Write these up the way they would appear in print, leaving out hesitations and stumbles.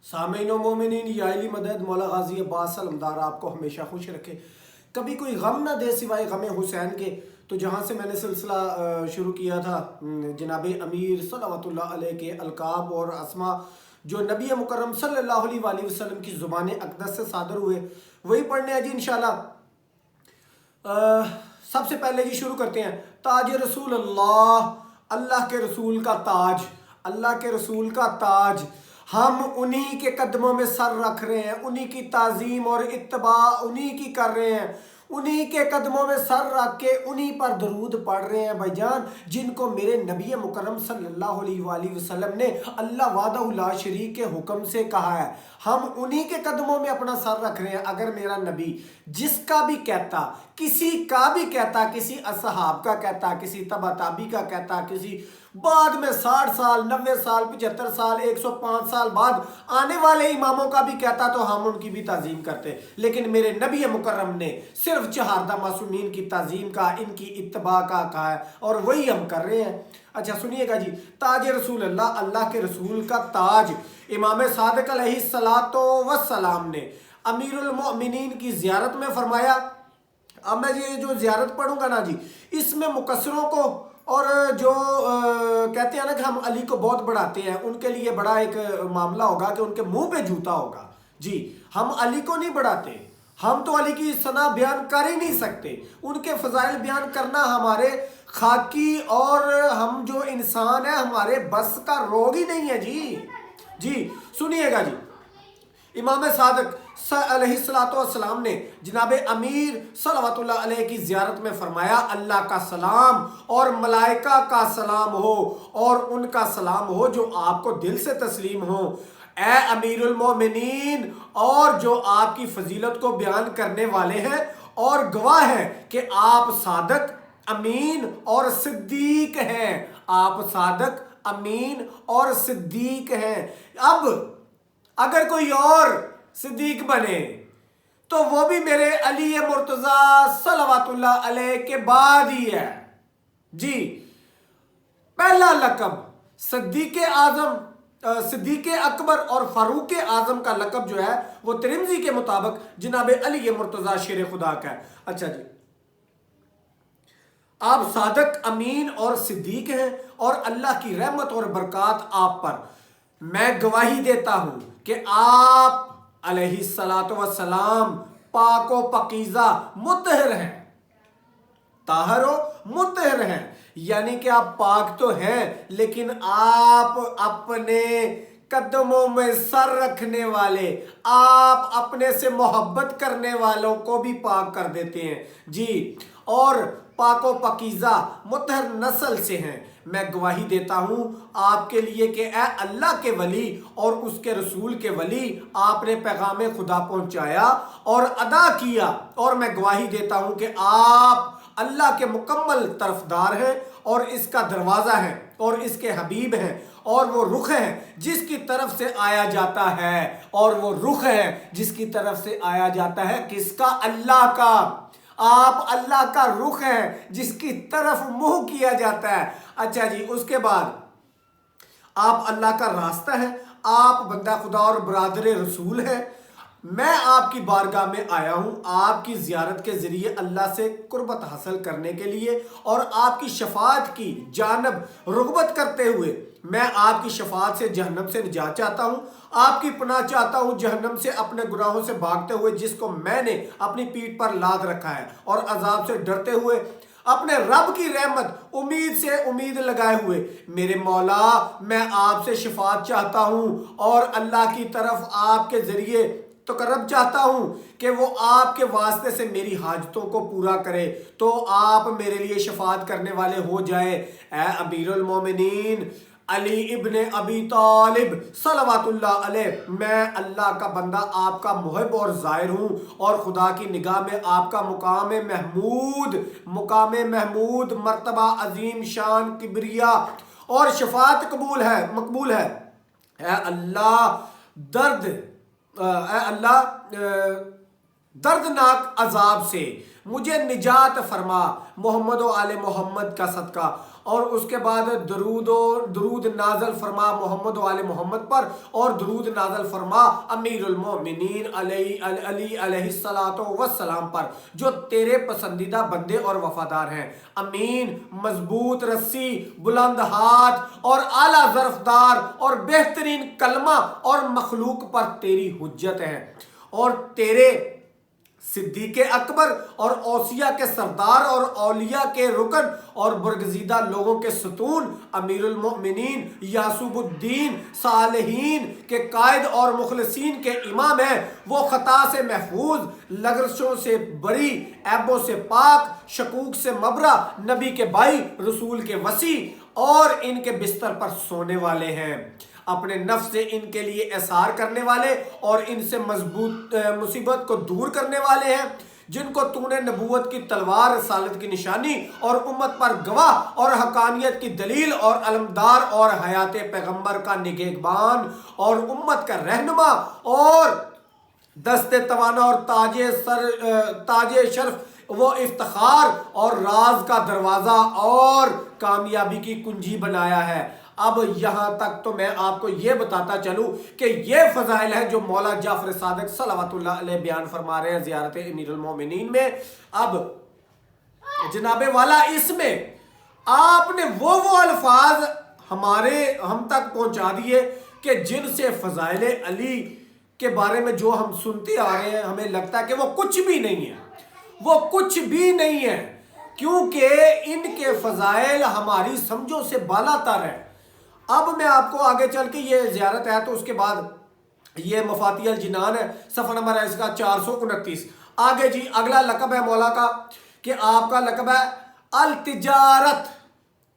سامعین و مومنین، یا علی مدد مولا غازی عباس علمدار آپ کو ہمیشہ خوش رکھے، کبھی کوئی غم نہ دے سوائے غم حسین کے۔ تو جہاں سے میں نے سلسلہ شروع کیا تھا جناب امیر صلوات اللہ علیہ کے القاب اور اسما جو نبی مکرم صلی اللہ علیہ وآلہ وسلم کی زبان اقدس سے صادر ہوئے، وہی پڑھنے ہیں جی انشاءاللہ۔ سب سے پہلے جی شروع کرتے ہیں، تاج رسول اللہ، اللہ کے رسول کا تاج، اللہ کے رسول کا تاج، ہم انہی کے قدموں میں سر رکھ رہے ہیں، انہی کی تعظیم اور اتباع انہی کی کر رہے ہیں، انہی کے قدموں میں سر رکھ کے انہی پر درود پڑھ رہے ہیں بھائی جان، جن کو میرے نبی مکرم صلی اللہ علیہ وآلہ وسلم نے اللہ وحدہ لا شریک کے حکم سے کہا ہے، ہم انہی کے قدموں میں اپنا سر رکھ رہے ہیں۔ اگر میرا نبی جس کا بھی کہتا، کسی کا بھی کہتا، کسی اصحاب کا کہتا، کسی تبع تابی کا کہتا، کسی بعد میں 60 سال 90 سال 75 سال 105 سال بعد آنے والے اماموں کا بھی کہتا تو ہم ان کی بھی تعظیم کرتے، لیکن میرے نبی مکرم نے صرف چہاردہ معصومین کی تعظیم کا، ان کی اتباع کا کہا ہے، اور وہی ہم کر رہے ہیں۔ اچھا سنیے گا جی، تاج رسول اللہ، اللہ کے رسول کا تاج، امام صادق علیہ السلام نے امیر المؤمنین کی زیارت میں فرمایا۔ اب میں یہ جو زیارت پڑھوں گا نا جی، اس میں مقصروں کو اور جو کہتے ہیں نا کہ ہم علی کو بہت بڑھاتے ہیں، ان کے لیے بڑا ایک معاملہ ہوگا کہ ان کے منہ پہ جوتا ہوگا۔ جی ہم علی کو نہیں بڑھاتے، ہم تو علی کی ثنا بیان کر ہی نہیں سکتے، ان کے فضائل بیان کرنا ہمارے خاکی اور ہم جو انسان ہیں ہمارے بس کا روگ ہی نہیں ہے جی۔ جی سنیے گا جی، امام صادق علیہ السلام نے جناب امیر صلوات اللہ علیہ کی زیارت میں فرمایا، اللہ کا سلام اور ملائکہ کا سلام ہو اور ان کا سلام ہو جو آپ کو دل سے تسلیم ہو، اے امیر المومنین، اور جو آپ کی فضیلت کو بیان کرنے والے ہیں اور گواہ ہیں کہ آپ صادق، امین اور صدیق ہیں، آپ صادق، امین اور صدیق ہیں۔ اب اگر کوئی اور صدیق بنے تو وہ بھی میرے علی مرتضیٰ صلوات اللہ علیہ کے بعد ہی ہے۔ جی پہلا لقب صدیق اعظم، صدیق اکبر اور فاروق اعظم کا لقب جو ہے وہ ترمذی کے مطابق جناب علی مرتضیٰ شیر خدا کا ہے۔ اچھا جی، آپ صادق، امین اور صدیق ہیں اور اللہ کی رحمت اور برکات آپ پر، میں گواہی دیتا ہوں کہ آپ علیہ السلام پاک و پاکیزہ مطہر ہیں، طاہر و مطہر ہیں، یعنی کہ آپ پاک تو ہیں لیکن آپ اپنے قدموں میں سر رکھنے والے، آپ اپنے سے محبت کرنے والوں کو بھی پاک کر دیتے ہیں جی، اور پاک و پاکیزہ مطہر نسل سے ہیں۔ میں گواہی دیتا ہوں آپ کے لیے کہ اے اللہ کے ولی اور اس کے رسول کے ولی، آپ نے پیغام خدا پہنچایا اور ادا کیا، اور میں گواہی دیتا ہوں کہ آپ اللہ کے مکمل طرفدار ہیں اور اس کا دروازہ ہیں اور اس کے حبیب ہیں، اور وہ رخ ہیں جس کی طرف سے آیا جاتا ہے، اور وہ رخ ہے جس کی طرف سے آیا جاتا ہے کس کا؟ اللہ کا۔ آپ اللہ کا رخ ہیں جس کی طرف منہ کیا جاتا ہے۔ اچھا جی، اس کے بعد آپ اللہ کا راستہ ہیں، آپ بندہ خدا اور برادر رسول ہیں۔ میں آپ کی بارگاہ میں آیا ہوں آپ کی زیارت کے ذریعے اللہ سے قربت حاصل کرنے کے لیے اور آپ کی شفاعت کی جانب رغبت کرتے ہوئے۔ میں آپ کی شفاعت سے جہنم سے نجات چاہتا ہوں، آپ کی پناہ چاہتا ہوں جہنم سے اپنے گناہوں سے بھاگتے ہوئے جس کو میں نے اپنی پیٹھ پر لاد رکھا ہے، اور عذاب سے ڈرتے ہوئے اپنے رب کی رحمت امید سے امید لگائے ہوئے۔ میرے مولا میں آپ سے شفاعت چاہتا ہوں اور اللہ کی طرف آپ کے ذریعے تقرب چاہتا ہوں کہ وہ آپ کے واسطے سے میری حاجتوں کو پورا کرے، تو آپ میرے لیے شفاعت کرنے والے ہو جائے۔ اے امیر المومنین علی ابن ابی طالب صلوات اللہ علیہ، میں اللہ کا بندہ آپ کا محب اور زائر ہوں، اور خدا کی نگاہ میں آپ کا مقام محمود مرتبہ عظیم شان کبریا اور شفاعت مقبول ہے۔ اے اللہ دردناک عذاب سے مجھے نجات فرما، محمد و آل محمد کا صدقہ، اور اس کے بعد درود نازل فرما محمد و آل محمد پر، اور درود نازل فرما امیر المومنین علی علیہ الصلوۃ والسلام پر جو تیرے پسندیدہ بندے اور وفادار ہیں۔ امین مضبوط رسی، بلند ہاتھ اور اعلیٰ ظرفدار اور بہترین کلمہ اور مخلوق پر تیری حجت ہے، اور تیرے صدیق اکبر اور اوصیاء کے سردار اور اولیاء کے رکن اور برگزیدہ لوگوں کے ستون امیر المؤمنین یعصوب الدین صالحین کے قائد اور مخلصین کے امام ہیں۔ وہ خطا سے محفوظ، لغزشوں سے بری، عیبوں سے پاک، شکوک سے مبرا، نبی کے بھائی، رسول کے وصی اور ان کے بستر پر سونے والے ہیں، اپنے نفس سے ان کے لیے احسار کرنے والے اور ان سے مصیبت کو دور کرنے والے ہیں، جن کو تو نے نبوت کی تلوار، رسالت کی نشانی اور امت پر گواہ اور حقانیت کی دلیل اور علمدار اور حیات پیغمبر کا نگہبان اور امت کا رہنما اور دست توانا اور تاج شرف وہ افتخار اور راز کا دروازہ اور کامیابی کی کنجی بنایا ہے۔ اب یہاں تک تو میں آپ کو یہ بتاتا چلوں کہ یہ فضائل ہے جو مولا جعفر صادق صلوات اللہ علیہ بیان فرما رہے ہیں زیارت امیر المومنین میں۔ اب جناب والا اس میں آپ نے وہ الفاظ ہم تک پہنچا دیے کہ جن سے فضائل علی کے بارے میں جو ہم سنتے آ رہے ہیں ہمیں لگتا ہے کہ وہ کچھ بھی نہیں ہے، وہ کچھ بھی نہیں ہے، کیونکہ ان کے فضائل ہماری سمجھوں سے بالا تر ہے۔ اب میں آپ کو آگے چل کے یہ زیارت ہے تو اس کے بعد یہ مفاتیح الجنان ہے، صفحہ نمبر ہے اس کا 429۔ آگے جی اگلا لقب ہے مولا کا کہ آپ کا لقب ہے التجارت،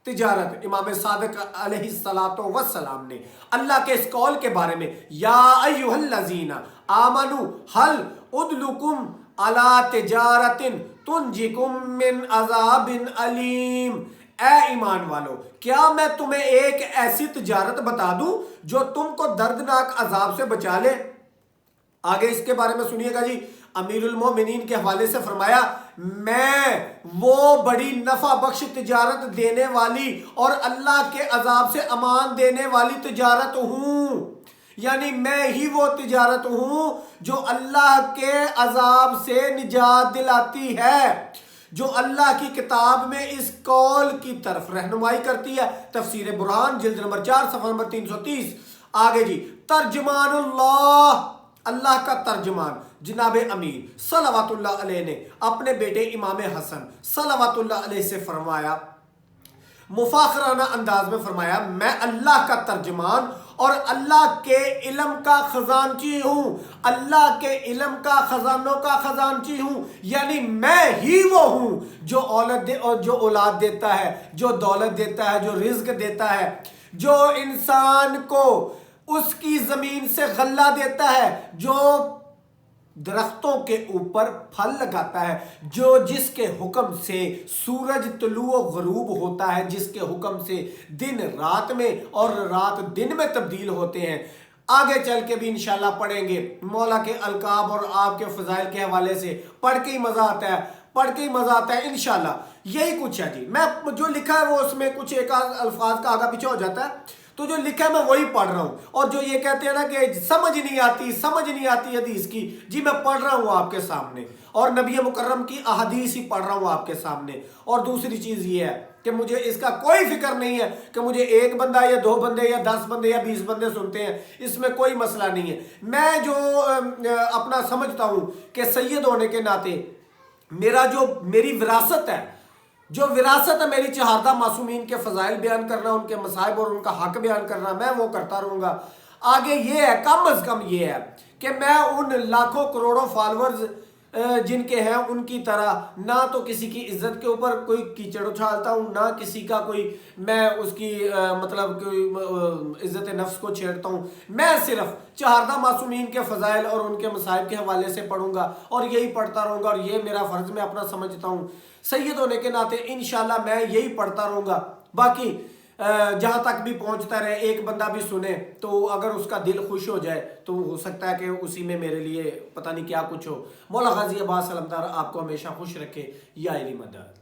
تجارت۔ امام صادق علیہ الصلوۃ والسلام نے اللہ کے اس قول کے بارے میں یا ایھا الذین آمنوا هل ادلکم علی تجارت تنجیکم من عذاب علیم، اے ایمان والو کیا میں تمہیں ایک ایسی تجارت بتا دوں جو تم کو دردناک عذاب سے بچا لے۔ آگے اس کے بارے میں سنیے گا جی، امیر المومنین کے حوالے سے فرمایا میں وہ بڑی نفع بخش تجارت دینے والی اور اللہ کے عذاب سے امان دینے والی تجارت ہوں، یعنی میں ہی وہ تجارت ہوں جو اللہ کے عذاب سے نجات دلاتی ہے، جو اللہ کی کتاب میں اس قول کی طرف رہنمائی کرتی ہے۔ تفسیر برہان جلد نمبر 4 صفحہ نمبر 330۔ آگے جی ترجمان اللہ کا ترجمان جناب امیر صلوات اللہ علیہ نے اپنے بیٹے امام حسن صلوات اللہ علیہ سے فرمایا، مفاخرانہ انداز میں فرمایا میں اللہ کا ترجمان اور اللہ کے علم کا خزانچی ہوں، اللہ کے علم کا خزانوں کا خزانچی ہوں، یعنی میں ہی وہ ہوں جو اولاد دیتا ہے، جو دولت دیتا ہے، جو رزق دیتا ہے، جو انسان کو اس کی زمین سے غلہ دیتا ہے، جو درختوں کے اوپر پھل لگاتا ہے، جو جس کے حکم سے سورج طلوع و غروب ہوتا ہے، جس کے حکم سے دن رات میں اور رات دن میں تبدیل ہوتے ہیں۔ آگے چل کے بھی انشاءاللہ پڑھیں گے مولا کے القاب اور آپ کے فضائل کے حوالے سے، پڑھ کے ہی مزہ آتا ہے، پڑھ کے ہی مزہ آتا ہے انشاءاللہ۔ یہی کچھ ہے جی، میں جو لکھا ہے وہ اس میں کچھ ایک الفاظ کا آگا پیچھے ہو جاتا ہے تو جو لکھا ہے میں وہی پڑھ رہا ہوں، اور جو یہ کہتے ہیں نا کہ سمجھ نہیں آتی حدیث کی، جی میں پڑھ رہا ہوں آپ کے سامنے اور نبی مکرم کی احادیث ہی پڑھ رہا ہوں آپ کے سامنے۔ اور دوسری چیز یہ ہے کہ مجھے اس کا کوئی فکر نہیں ہے کہ مجھے ایک بندہ یا 2 بندے یا 10 بندے یا 20 بندے سنتے ہیں، اس میں کوئی مسئلہ نہیں ہے۔ میں جو اپنا سمجھتا ہوں کہ سید ہونے کے ناطے میری وراثت ہے، جو وراثت ہے میری چہاردہ معصومین کے فضائل بیان کرنا، ان کے مصائب اور ان کا حق بیان کرنا، میں وہ کرتا رہوں گا۔ آگے یہ ہے کم از کم یہ ہے کہ میں ان لاکھوں کروڑوں فالورز جن کے ہیں ان کی طرح نہ تو کسی کی عزت کے اوپر کوئی کیچڑ اچھالتا ہوں، نہ کسی کا میں اس کی کوئی عزت نفس کو چھیڑتا ہوں، میں صرف چہاردہ معصومین کے فضائل اور ان کے مصائب کے حوالے سے پڑھوں گا اور یہی پڑھتا رہوں گا، اور یہ میرا فرض میں اپنا سمجھتا ہوں۔ سید ہونے کے ناطے انشاءاللہ میں یہی پڑھتا رہوں گا، باقی جہاں تک بھی پہنچتا رہے، ایک بندہ بھی سنے تو اگر اس کا دل خوش ہو جائے تو ہو سکتا ہے کہ اسی میں میرے لیے پتہ نہیں کیا کچھ ہو۔ مولا غازی عباس علمدار آپ کو ہمیشہ خوش رکھے، یا علی مدد۔